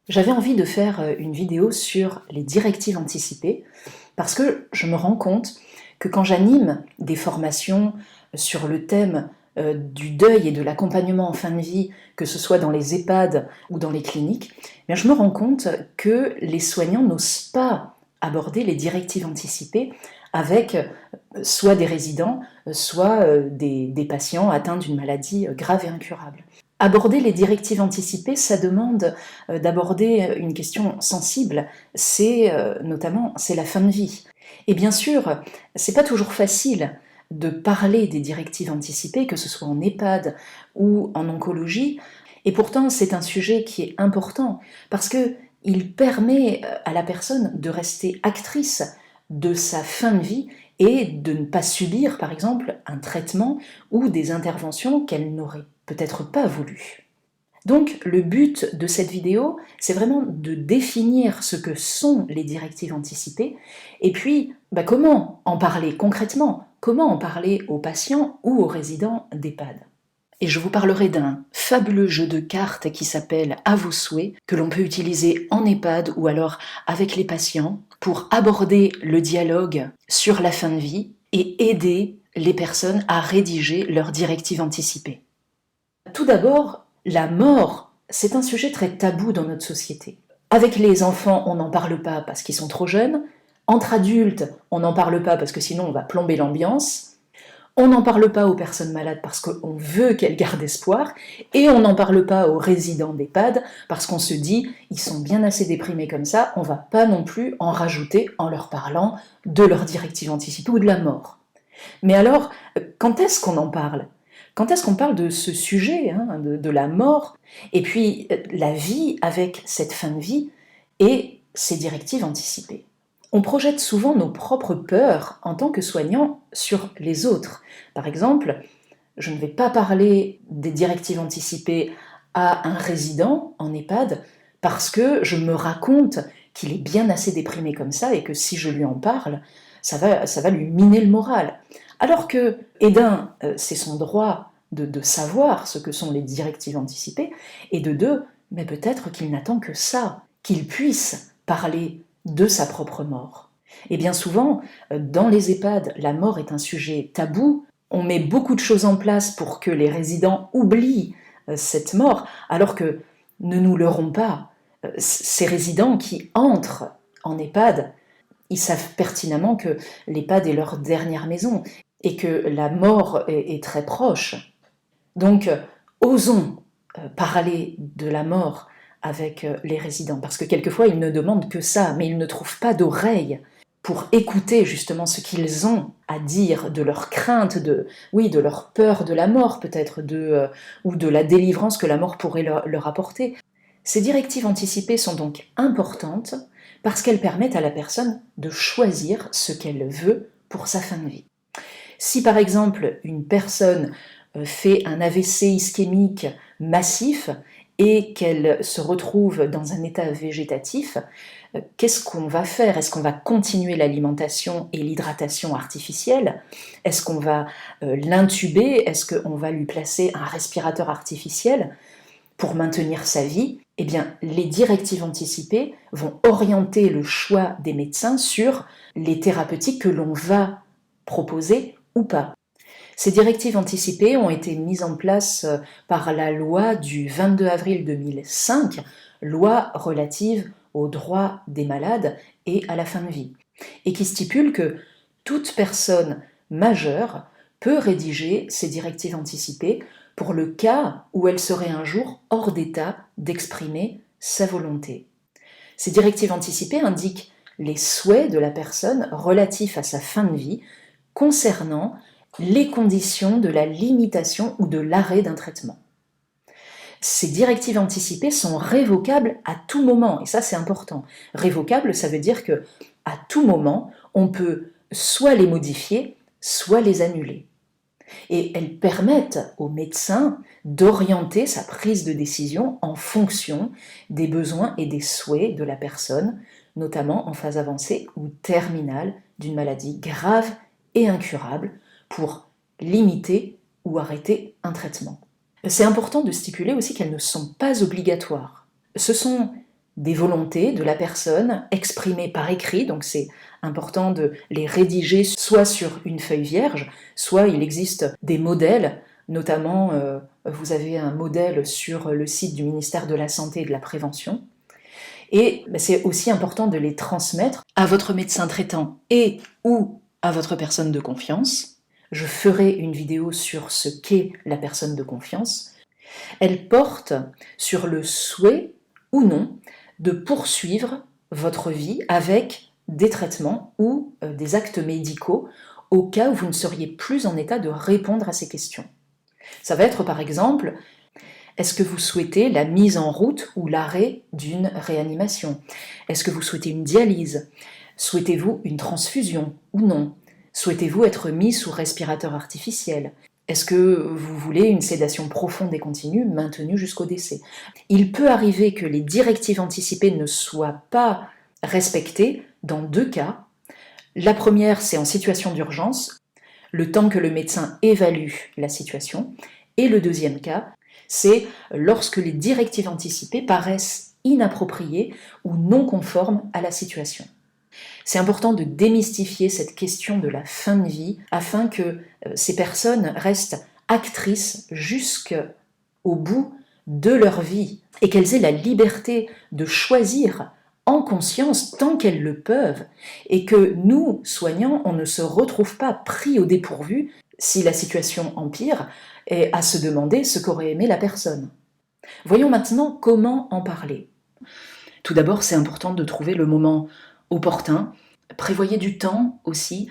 J'avais envie de faire une vidéo sur les directives anticipées parce que je me rends compte que quand j'anime des formations sur le thème du deuil et de l'accompagnement en fin de vie, que ce soit dans les EHPAD ou dans les cliniques, je me rends compte que les soignants n'osent pas aborder les directives anticipées avec soit des résidents, soit des patients atteints d'une maladie grave et incurable. Aborder les directives anticipées, ça demande d'aborder une question sensible, c'est notamment la fin de vie. Et bien sûr, c'est pas toujours facile de parler des directives anticipées, que ce soit en EHPAD ou en oncologie, et pourtant c'est un sujet qui est important parce que il permet à la personne de rester actrice de sa fin de vie et de ne pas subir, par exemple, un traitement ou des interventions qu'elle n'aurait peut-être pas voulu. Donc le but de cette vidéo, c'est vraiment de définir ce que sont les directives anticipées et puis comment en parler concrètement, comment en parler aux patients ou aux résidents d'EHPAD. Et je vous parlerai d'un fabuleux jeu de cartes qui s'appelle À vos souhaits, que l'on peut utiliser en EHPAD ou alors avec les patients pour aborder le dialogue sur la fin de vie et aider les personnes à rédiger leurs directives anticipées. Tout d'abord, la mort, c'est un sujet très tabou dans notre société. Avec les enfants, on n'en parle pas parce qu'ils sont trop jeunes. Entre adultes, on n'en parle pas parce que sinon on va plomber l'ambiance. On n'en parle pas aux personnes malades parce qu'on veut qu'elles gardent espoir. Et on n'en parle pas aux résidents d'EHPAD parce qu'on se dit ils sont bien assez déprimés comme ça, on ne va pas non plus en rajouter en leur parlant de leur directive anticipée ou de la mort. Mais alors, quand est-ce qu'on en parle ? Quand est-ce qu'on parle de ce sujet, de la mort, et puis la vie avec cette fin de vie et ces directives anticipées? On projette souvent nos propres peurs en tant que soignant sur les autres. Par exemple, je ne vais pas parler des directives anticipées à un résident en EHPAD parce que je me raconte qu'il est bien assez déprimé comme ça et que si je lui en parle, ça va lui miner le moral. Alors que, c'est son droit de savoir ce que sont les directives anticipées, et de deux, mais peut-être qu'il n'attend que ça, qu'il puisse parler de sa propre mort. Et bien souvent, dans les EHPAD, la mort est un sujet tabou. On met beaucoup de choses en place pour que les résidents oublient cette mort, alors que ne nous leurrons pas, ces résidents qui entrent en EHPAD, ils savent pertinemment que l'EHPAD est leur dernière maison et que la mort est très proche. Donc, osons parler de la mort avec les résidents, parce que quelquefois ils ne demandent que ça, mais ils ne trouvent pas d'oreilles pour écouter justement ce qu'ils ont à dire de leur crainte, de leur peur de la mort peut-être, ou de la délivrance que la mort pourrait leur apporter. Ces directives anticipées sont donc importantes parce qu'elles permettent à la personne de choisir ce qu'elle veut pour sa fin de vie. Si par exemple une personne fait un AVC ischémique massif et qu'elle se retrouve dans un état végétatif, qu'est-ce qu'on va faire? Est-ce qu'on va continuer l'alimentation et l'hydratation artificielle? Est-ce qu'on va l'intuber? Est-ce qu'on va lui placer un respirateur artificiel pour maintenir sa vie? Eh bien, les directives anticipées vont orienter le choix des médecins sur les thérapeutiques que l'on va proposer ou pas. Ces directives anticipées ont été mises en place par la loi du 22 avril 2005, loi relative aux droits des malades et à la fin de vie, et qui stipule que toute personne majeure peut rédiger ces directives anticipées pour le cas où elle serait un jour hors d'état d'exprimer sa volonté. Ces directives anticipées indiquent les souhaits de la personne relatifs à sa fin de vie concernant les conditions de la limitation ou de l'arrêt d'un traitement. Ces directives anticipées sont révocables à tout moment, et ça c'est important. Révocables, ça veut dire que à tout moment, on peut soit les modifier, soit les annuler. Et elles permettent au médecin d'orienter sa prise de décision en fonction des besoins et des souhaits de la personne, notamment en phase avancée ou terminale d'une maladie grave et incurable, pour limiter ou arrêter un traitement. C'est important de stipuler aussi qu'elles ne sont pas obligatoires. Ce sont des volontés de la personne exprimées par écrit, donc c'est important de les rédiger soit sur une feuille vierge, soit il existe des modèles, notamment vous avez un modèle sur le site du ministère de la Santé et de la Prévention, et c'est aussi important de les transmettre à votre médecin traitant et ou à votre personne de confiance. Je ferai une vidéo sur ce qu'est la personne de confiance. Elle porte sur le souhait ou non de poursuivre votre vie avec des traitements ou des actes médicaux au cas où vous ne seriez plus en état de répondre à ces questions. Ça va être par exemple, est-ce que vous souhaitez la mise en route ou l'arrêt d'une réanimation? Est-ce que vous souhaitez une dialyse? Souhaitez-vous une transfusion ou non? Souhaitez-vous être mis sous respirateur artificiel? Est-ce que vous voulez une sédation profonde et continue maintenue jusqu'au décès? Il peut arriver que les directives anticipées ne soient pas respectées dans 2 cas. La première, c'est en situation d'urgence, le temps que le médecin évalue la situation. Et le deuxième cas, c'est lorsque les directives anticipées paraissent inappropriées ou non conformes à la situation. C'est important de démystifier cette question de la fin de vie afin que ces personnes restent actrices jusqu'au bout de leur vie et qu'elles aient la liberté de choisir en conscience tant qu'elles le peuvent et que nous, soignants, on ne se retrouve pas pris au dépourvu si la situation empire et à se demander ce qu'aurait aimé la personne. Voyons maintenant comment en parler. Tout d'abord, c'est important de trouver le moment opportun. Prévoyez du temps aussi.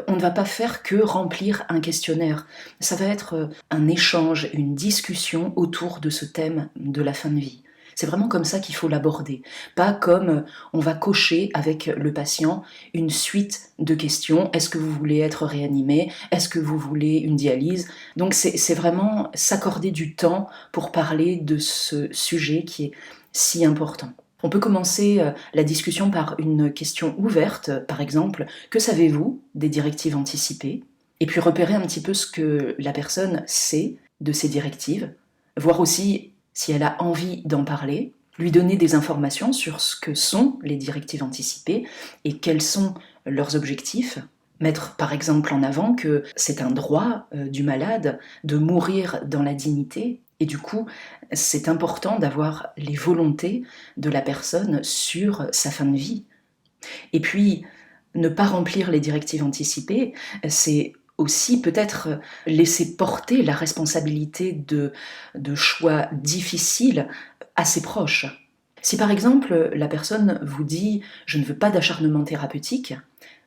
On ne va pas faire que remplir un questionnaire. Ça va être un échange, une discussion autour de ce thème de la fin de vie. C'est vraiment comme ça qu'il faut l'aborder. Pas comme on va cocher avec le patient une suite de questions. Est-ce que vous voulez être réanimé? Est-ce que vous voulez une dialyse? Donc c'est vraiment s'accorder du temps pour parler de ce sujet qui est si important. On peut commencer la discussion par une question ouverte, par exemple, que savez-vous des directives anticipées? Et puis repérer un petit peu ce que la personne sait de ces directives, voir aussi si elle a envie d'en parler, lui donner des informations sur ce que sont les directives anticipées et quels sont leurs objectifs. Mettre par exemple en avant que c'est un droit du malade de mourir dans la dignité et du coup c'est important d'avoir les volontés de la personne sur sa fin de vie. Et puis ne pas remplir les directives anticipées, c'est aussi peut-être laisser porter la responsabilité de choix difficiles à ses proches. Si par exemple la personne vous dit « je ne veux pas d'acharnement thérapeutique »,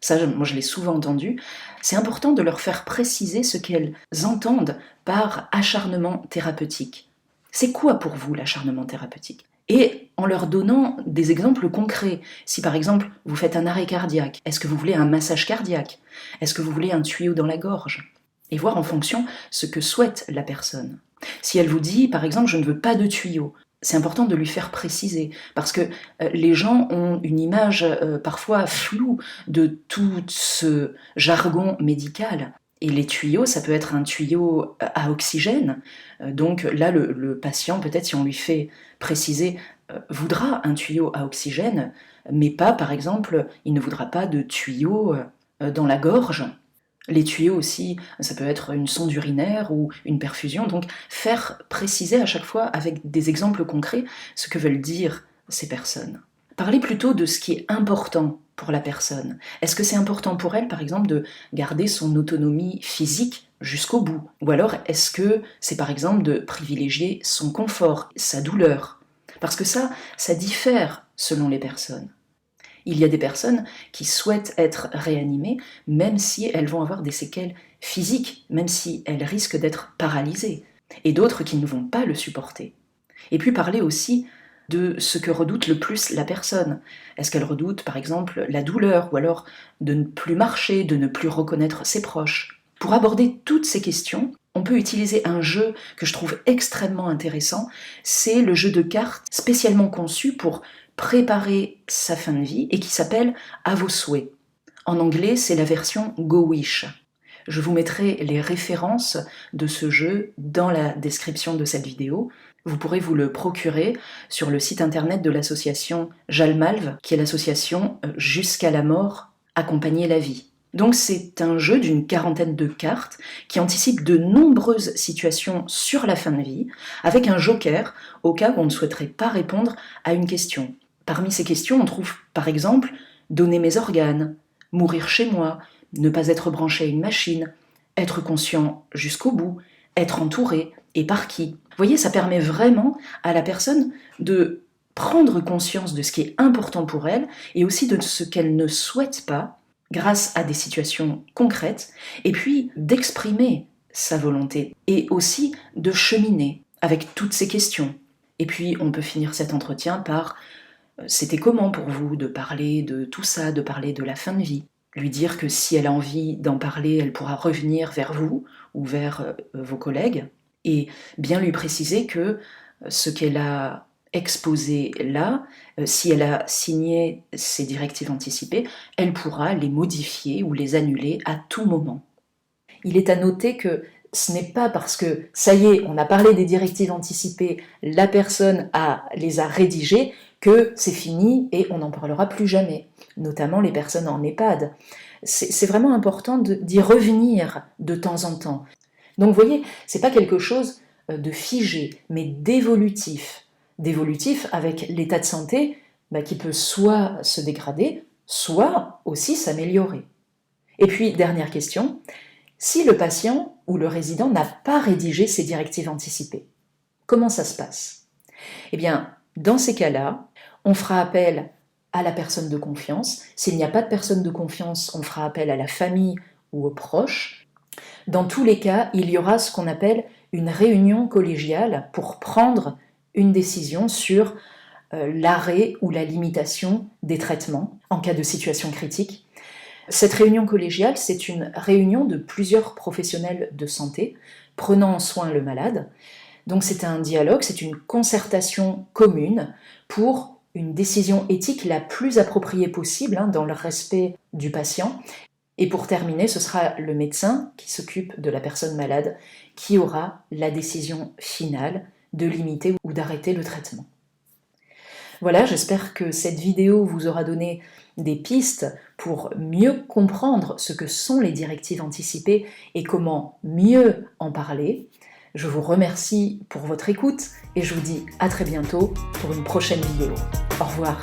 ça moi je l'ai souvent entendu, c'est important de leur faire préciser ce qu'elles entendent par acharnement thérapeutique. C'est quoi pour vous l'acharnement thérapeutique? Et en leur donnant des exemples concrets. Si par exemple vous faites un arrêt cardiaque, est-ce que vous voulez un massage cardiaque? Est-ce que vous voulez un tuyau dans la gorge? Et voir en fonction ce que souhaite la personne. Si elle vous dit par exemple je ne veux pas de tuyau, c'est important de lui faire préciser parce que les gens ont une image parfois floue de tout ce jargon médical. Et les tuyaux, ça peut être un tuyau à oxygène. Donc là, le patient, peut-être si on lui fait préciser, voudra un tuyau à oxygène, mais pas, par exemple, il ne voudra pas de tuyau dans la gorge. Les tuyaux aussi, ça peut être une sonde urinaire ou une perfusion. Donc faire préciser à chaque fois avec des exemples concrets ce que veulent dire ces personnes. Parlez plutôt de ce qui est important pour la personne. Est-ce que c'est important pour elle, par exemple, de garder son autonomie physique jusqu'au bout? Ou alors, est-ce que c'est, par exemple, de privilégier son confort, sa douleur? Parce que ça diffère selon les personnes. Il y a des personnes qui souhaitent être réanimées, même si elles vont avoir des séquelles physiques, même si elles risquent d'être paralysées, et d'autres qui ne vont pas le supporter. Et puis parler aussi de ce que redoute le plus la personne. Est-ce qu'elle redoute, par exemple, la douleur, ou alors de ne plus marcher, de ne plus reconnaître ses proches? Pour aborder toutes ces questions, on peut utiliser un jeu que je trouve extrêmement intéressant. C'est le jeu de cartes spécialement conçu pour préparer sa fin de vie et qui s'appelle « À vos souhaits ». En anglais, c'est la version Go Wish. Je vous mettrai les références de ce jeu dans la description de cette vidéo. Vous pourrez vous le procurer sur le site internet de l'association Jalmalve, qui est l'association Jusqu'à la mort, accompagner la vie. Donc c'est un jeu d'une quarantaine de cartes qui anticipe de nombreuses situations sur la fin de vie, avec un joker au cas où on ne souhaiterait pas répondre à une question. Parmi ces questions, on trouve par exemple « donner mes organes »,« mourir chez moi »,« ne pas être branché à une machine »,« être conscient jusqu'au bout »,« être entouré et par qui ». Vous voyez, ça permet vraiment à la personne de prendre conscience de ce qui est important pour elle et aussi de ce qu'elle ne souhaite pas grâce à des situations concrètes, et puis d'exprimer sa volonté, et aussi de cheminer avec toutes ces questions. Et puis on peut finir cet entretien par « c'était comment pour vous de parler de tout ça, de parler de la fin de vie ?» Lui dire que si elle a envie d'en parler, elle pourra revenir vers vous ou vers vos collègues, et bien lui préciser que ce qu'elle a exposé là, si elle a signé ces directives anticipées, elle pourra les modifier ou les annuler à tout moment. Il est à noter que ce n'est pas parce que, ça y est, on a parlé des directives anticipées, la personne les a rédigées, que c'est fini et on n'en parlera plus jamais, notamment les personnes en EHPAD. C'est vraiment important d'y revenir de temps en temps. Donc vous voyez, c'est pas quelque chose de figé, mais d'évolutif. D'évolutif avec l'état de santé qui peut soit se dégrader, soit aussi s'améliorer. Et puis, dernière question, si le patient ou le résident n'a pas rédigé ses directives anticipées, comment ça se passe? Eh bien, dans ces cas-là, on fera appel à la personne de confiance. S'il n'y a pas de personne de confiance, on fera appel à la famille ou aux proches. Dans tous les cas, il y aura ce qu'on appelle une réunion collégiale pour prendre une décision sur l'arrêt ou la limitation des traitements en cas de situation critique. Cette réunion collégiale, c'est une réunion de plusieurs professionnels de santé prenant en soin le malade. Donc c'est un dialogue, c'est une concertation commune pour une décision éthique la plus appropriée possible dans le respect du patient. Et pour terminer, ce sera le médecin qui s'occupe de la personne malade qui aura la décision finale de limiter ou d'arrêter le traitement. Voilà, j'espère que cette vidéo vous aura donné des pistes pour mieux comprendre ce que sont les directives anticipées et comment mieux en parler. Je vous remercie pour votre écoute et je vous dis à très bientôt pour une prochaine vidéo. Au revoir.